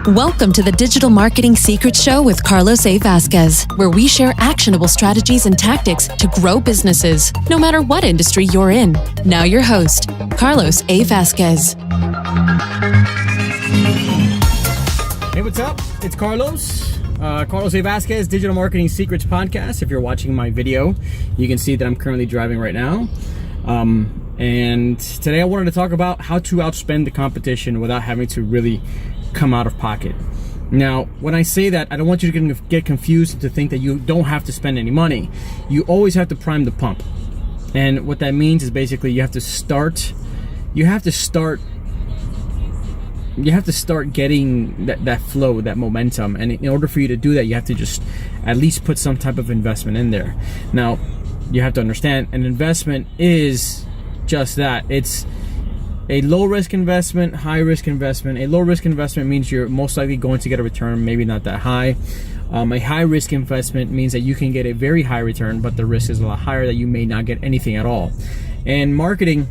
Welcome to the Digital Marketing Secrets Show with Carlos A. Vasquez, where we share actionable strategies and tactics to grow businesses, no matter what industry you're in. Now your host, Carlos A. Vasquez. Hey, what's up? It's Carlos. Carlos A. Vasquez, Digital Marketing Secrets Podcast. If you're watching my video, you can see that I'm currently driving right now. And today I wanted to talk about how to outspend the competition without having to really come out of pocket. Now, when I say that, I don't want you to get confused to think that you don't have to spend any money. You always have to prime the pump. And what that means is basically you have to start getting that flow, that momentum. And in order for you to do that, you have to just at least put some type of investment in there. Now, you have to understand an investment is just that. It's a low-risk investment, high-risk investment. A low-risk investment means you're most likely going to get a return, maybe not that high. A high-risk investment means that you can get a very high return, but the risk is a lot higher that you may not get anything at all. And marketing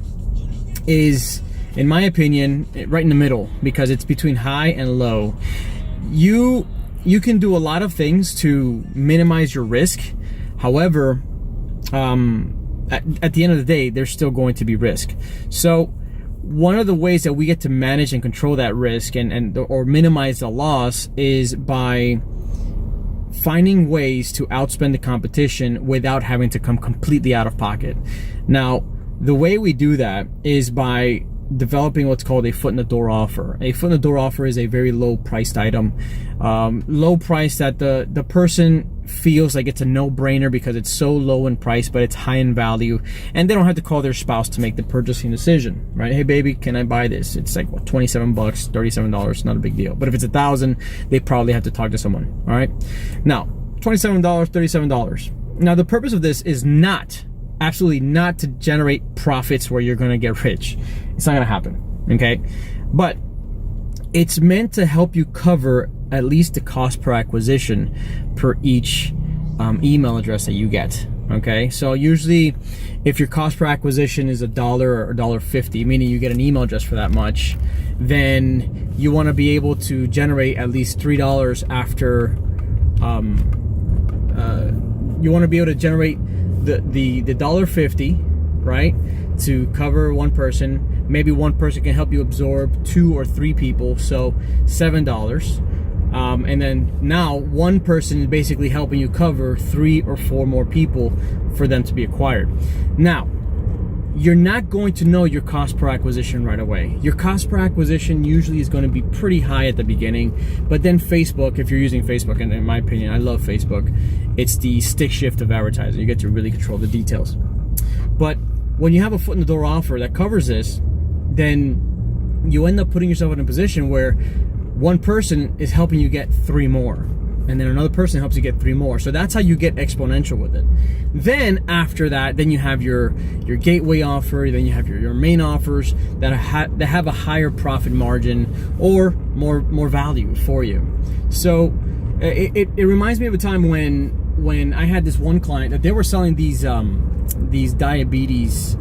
is, in my opinion, right in the middle, because it's between high and low. You can do a lot of things to minimize your risk. However, at the end of the day, there's still going to be risk. So one of the ways that we get to manage and control that risk or minimize the loss is by finding ways to outspend the competition without having to come completely out of pocket. Now, the way we do that is by developing what's called a foot in the door offer. A foot in the door offer is a very low priced item. Low price that the person feels like it's a no-brainer because it's so low in price, but it's high in value, and they don't have to call their spouse to make the purchasing decision, right? Hey baby, can I buy this? It's like, well, $27, $37, not a big deal. But if it's $1,000, they probably have to talk to someone, all right? Now, $27, $37. Now, the purpose of this is absolutely not to generate profits where you're gonna get rich. It's not gonna happen, okay? But it's meant to help you cover at least the cost per acquisition per each email address that you get, okay? So usually if your cost per acquisition is $1 or $1.50, meaning you get an email address for that much, then you wanna be able to generate at least $3 after, you wanna be able to generate the $1.50, right, to cover one person. Maybe one person can help you absorb 2 or 3 people, so $7. And then now one person is basically helping you cover 3 or 4 more people for them to be acquired. Now, you're not going to know your cost per acquisition right away. Your cost per acquisition usually is going to be pretty high at the beginning, but then Facebook, if you're using Facebook, and in my opinion, I love Facebook, it's the stick shift of advertising. You get to really control the details. But when you have a foot in the door offer that covers this, then you end up putting yourself in a position where one person is helping you get 3 more, and then another person helps you get 3 more. So that's how you get exponential with it. Then after that, then you have your gateway offer, then you have your main offers that have a higher profit margin or more value for you. So it reminds me of a time when I had this one client that they were selling these diabetes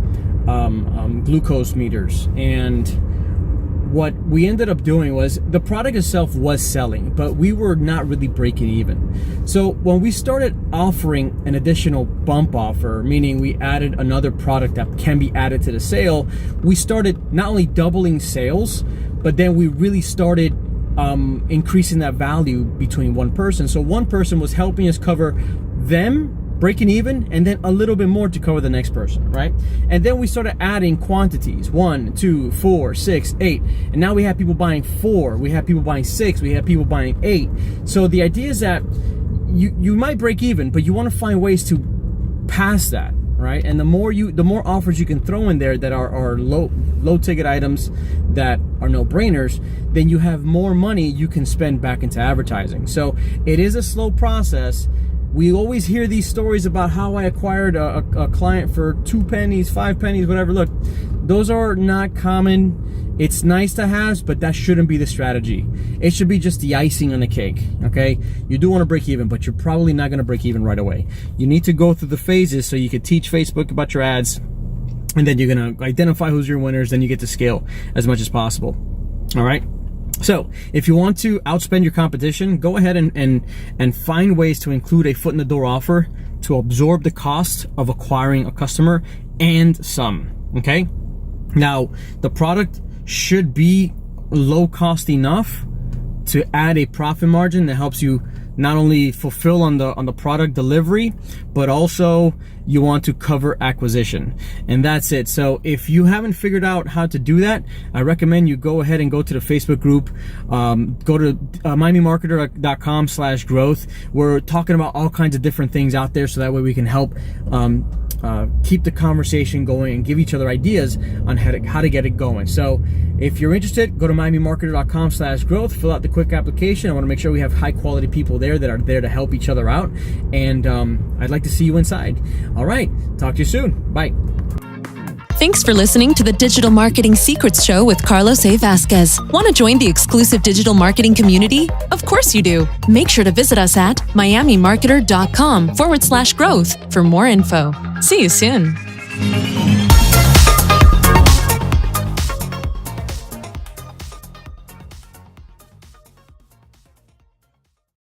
glucose meters, and what we ended up doing was the product itself was selling, but we were not really breaking even. So when we started offering an additional bump offer, meaning we added another product that can be added to the sale, we started not only doubling sales, but then we really started increasing that value between one person. So one person was helping us cover them breaking even, and then a little bit more to cover the next person, right? And then we started adding quantities, 1, 2, 4, 6, 8. And now we have people buying 4, we have people buying 6, we have people buying 8. So the idea is that you might break even, but you want to find ways to pass that, right? And the more offers you can throw in there that are low ticket items that are no-brainers, then you have more money you can spend back into advertising. So it is a slow process. We always hear these stories about how I acquired a client for 2 pennies, 5 pennies, whatever. Look, those are not common. It's nice to have, but that shouldn't be the strategy. It should be just the icing on the cake, okay? You do want to break even, but you're probably not going to break even right away. You need to go through the phases so you can teach Facebook about your ads, and then you're going to identify who's your winners, then you get to scale as much as possible, all right? So if you want to outspend your competition, go ahead and find ways to include a foot in the door offer to absorb the cost of acquiring a customer and some, okay? Now, the product should be low cost enough to add a profit margin that helps you not only fulfill on the product delivery, but also you want to cover acquisition. And that's it. So if you haven't figured out how to do that, I recommend you go ahead and go to the Facebook group, go to miamimarketer.com/growth. We're talking about all kinds of different things out there, so that way we can help keep the conversation going and give each other ideas on how to get it going. So if you're interested, go to miamimarketer.com/growth, fill out the quick application. I want to make sure we have high quality people there that are there to help each other out. And I'd like to see you inside. All right. Talk to you soon. Bye. Thanks for listening to the Digital Marketing Secrets Show with Carlos A. Vasquez. Want to join the exclusive digital marketing community? Of course you do. Make sure to visit us at miamimarketer.com/growth for more info. See you soon.